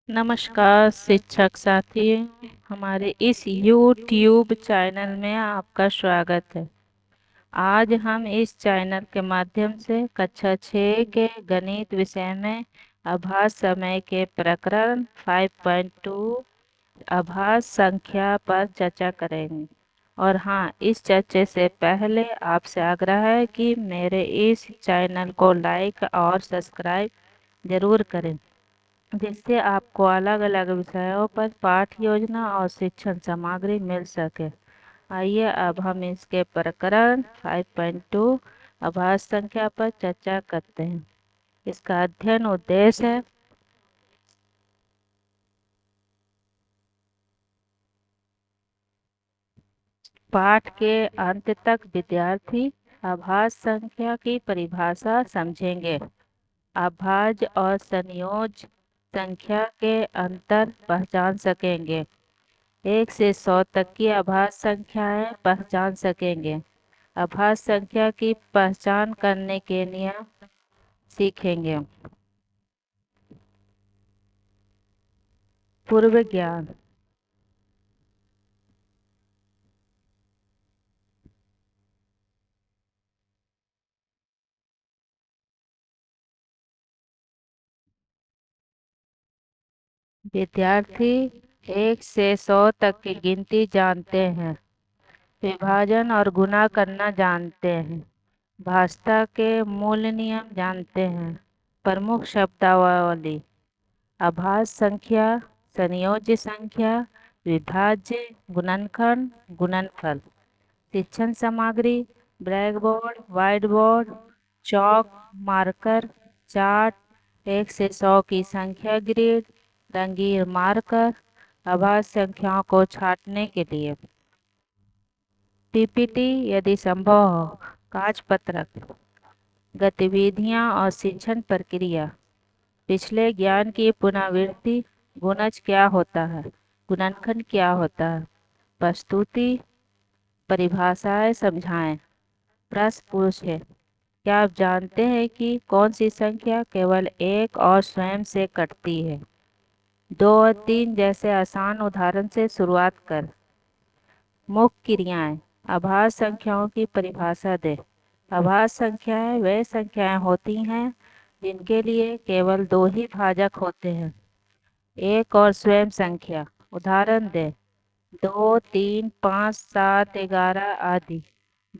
नमस्कार शिक्षक साथी। हमारे इस YouTube चैनल में आपका स्वागत है। आज हम इस चैनल के माध्यम से कक्षा 6 के गणित विषय में आभास समय के प्रकरण 5.2 आभास संख्या पर चर्चा करेंगे। और हाँ, इस चर्चा से पहले आपसे आग्रह है कि मेरे इस चैनल को लाइक और सब्सक्राइब जरूर करें, जिससे आपको अलग अलग विषयों पर पाठ योजना और शिक्षण सामग्री मिल सके। आइए अब हम इसके प्रकरण 5.2 आभास संख्या पर चर्चा करते हैं। इसका अध्ययन उद्देश्य है पाठ के अंत तक विद्यार्थी आभास संख्या की परिभाषा समझेंगे, अभाज्य और संयोज्य संख्या के अंतर पहचान सकेंगे, 1 से 100 तक की आभास संख्याएं पहचान सकेंगे, आभास संख्या की पहचान करने के नियम सीखेंगे। पूर्व ज्ञान। विद्यार्थी 1 से 100 तक की गिनती जानते हैं, विभाजन और गुणा करना जानते हैं, भाषा के मूल नियम जानते हैं। प्रमुख शब्दावली: आभास संख्या, संयोज्य संख्या, विभाज्य, गुणनखंड, गुणनफल। शिक्षण सामग्री: ब्लैक बोर्ड, व्हाइट बोर्ड, चौक, मार्कर, चार्ट, 1 से 100 की संख्या ग्रिड, रंगीन मार्कर, आभास संख्याओं को छांटने के लिए पीपीटी यदि संभव हो, कागज पत्रक। गतिविधियां और शिक्षण प्रक्रिया: पिछले ज्ञान की पुनरावृत्ति। गुणज क्या होता है, गुणनखंड क्या होता है, प्रस्तुति, परिभाषाएं समझाएं। प्रश्न पूछे: क्या आप जानते हैं कि कौन सी संख्या केवल एक और स्वयं से कटती है? 2 और 3 जैसे आसान उदाहरण से शुरुआत कर। मुख्य क्रियाएं: आभास संख्याओं की परिभाषा दे। आभास संख्याएं वे संख्याएं होती हैं जिनके लिए केवल 2 ही भाजक होते हैं। एक और स्वयं संख्या। उदाहरण दे: 2, 3, 5, 7, 11 आदि।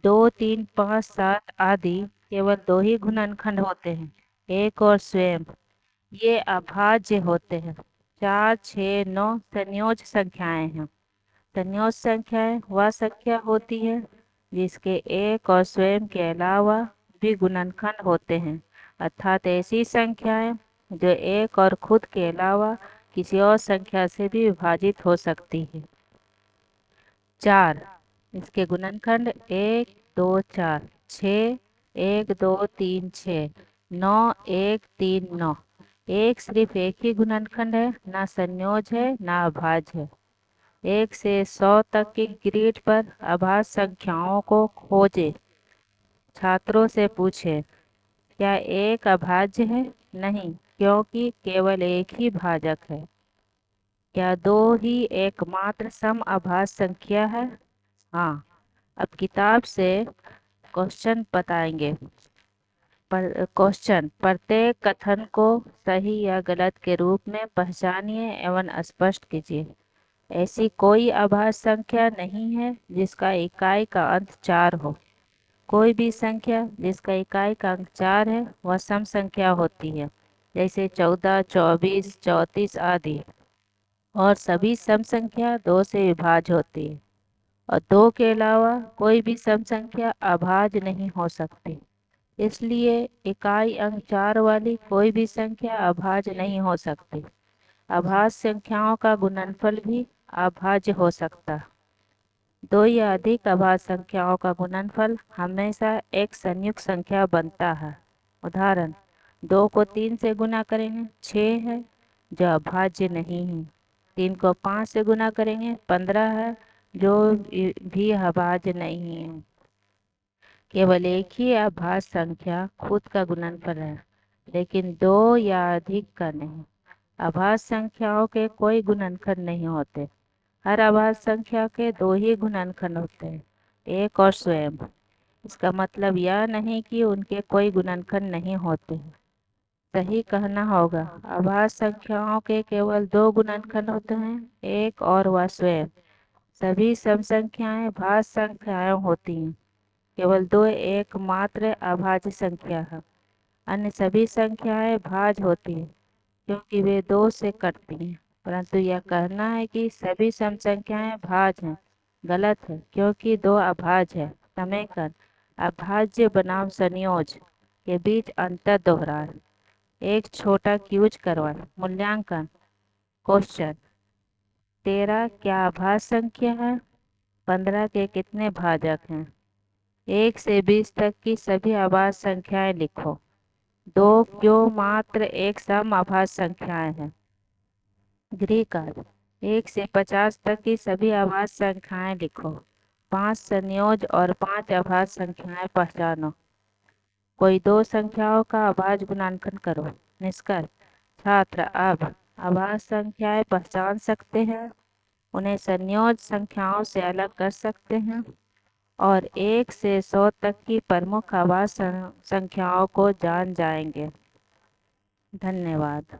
2, 3, 5, 7 आदि केवल 2 ही गुणनखंड होते हैं। एक और स्वयं, ये अभाज्य होते हैं। 4, 6, 9 संयोज्य संख्याएं हैं। संयोज्य संख्याएं वह संख्या होती है जिसके एक और स्वयं के अलावा भी गुणनखंड होते हैं, अर्थात ऐसी संख्याएं जो एक और खुद के अलावा किसी और संख्या से भी विभाजित हो सकती है। 4, इसके गुणनखंड 1, 2, 4, 6, 1, 2, 3, 6, 9, 1, 3, 9। एक सिर्फ एक ही गुणनखंड है, ना संयोज है ना अभाज्य है। 1 से 100 तक की ग्रिड पर आभास संख्याओं को खोजे। छात्रों से पूछे: क्या एक अभाज्य है? नहीं, क्योंकि केवल एक ही भाजक है। क्या 2 ही एकमात्र सम आभास संख्या है? हाँ। अब किताब से क्वेश्चन बताएंगे। क्वेश्चन: प्रत्येक कथन को सही या गलत के रूप में पहचानिए एवं स्पष्ट कीजिए। ऐसी कोई आभास संख्या नहीं है जिसका इकाई का अंक 4 हो। कोई भी संख्या जिसका इकाई का अंक 4 है वह सम संख्या होती है, जैसे 14, 24, 34 आदि। और सभी सम संख्या 2 से विभाज्य होती है, और 2 के अलावा कोई भी सम संख्या अभाज्य नहीं हो सकती। इसलिए इकाई अंक 4 वाली कोई भी संख्या अभाज्य नहीं हो सकती। अभाज्य संख्याओं का गुणनफल भी अभाज्य हो सकता है। 2 या अधिक अभाज्य संख्याओं का गुणनफल हमेशा एक संयुक्त संख्या बनता है। उदाहरण: 2 को 3 से गुणा करेंगे 6 है, जो अभाज्य नहीं है। 3 को 5 से गुणा करेंगे 15 है, जो भी अभाज्य नहीं है। केवल एक ही अभाज्य संख्या खुद का गुणनफल है, लेकिन 2 या अधिक का नहीं। अभाज्य संख्याओं के कोई गुणनखंड नहीं होते। हर अभाज्य संख्या के दो ही गुणनखंड होते हैं, एक और स्वयं। इसका मतलब यह नहीं कि उनके कोई गुणनखंड नहीं होते हैं। सही कहना होगा, अभाज्य संख्याओं के केवल दो गुणनखंड होते हैं, एक और वह स्वयं। सभी सम संख्याएं भाज्य संख्याएं होती हैं। केवल दो एकमात्र अभाज्य संख्या है, अन्य सभी संख्याएं भाज्य होती हैं क्योंकि वे दो से कटती हैं। परंतु यह कहना है कि सभी सम संख्याएं भाज्य हैं गलत है, क्योंकि दो अभाज्य है। समीकरण अभाज्य बनाम संयोज के बीच अंतर दोहराएं। एक छोटा क्यूज करवाएं। मूल्यांकन क्वेश्चन 13 क्या अभाज्य संख्या है? 15 के कितने भाजक हैं? 1 से 20 तक की सभी अभाज्य संख्याएं लिखो। 2 क्यों मात्र एक सम अभाज्य संख्याएं हैं? गृह कार्य 1 से 50 तक की सभी अभाज्य संख्याएं लिखो। 5 संयोज और 5 अभाज्य संख्याएं पहचानो। कोई दो संख्याओं का अभाज्य गुणनखंड करो। निष्कर्ष छात्र अब अभाज्य संख्याएं पहचान सकते हैं, उन्हें संयोज संख्याओं से अलग कर सकते हैं और 1 से 100 तक की प्रमुख अभाज्य संख्याओं को जान जाएंगे। धन्यवाद।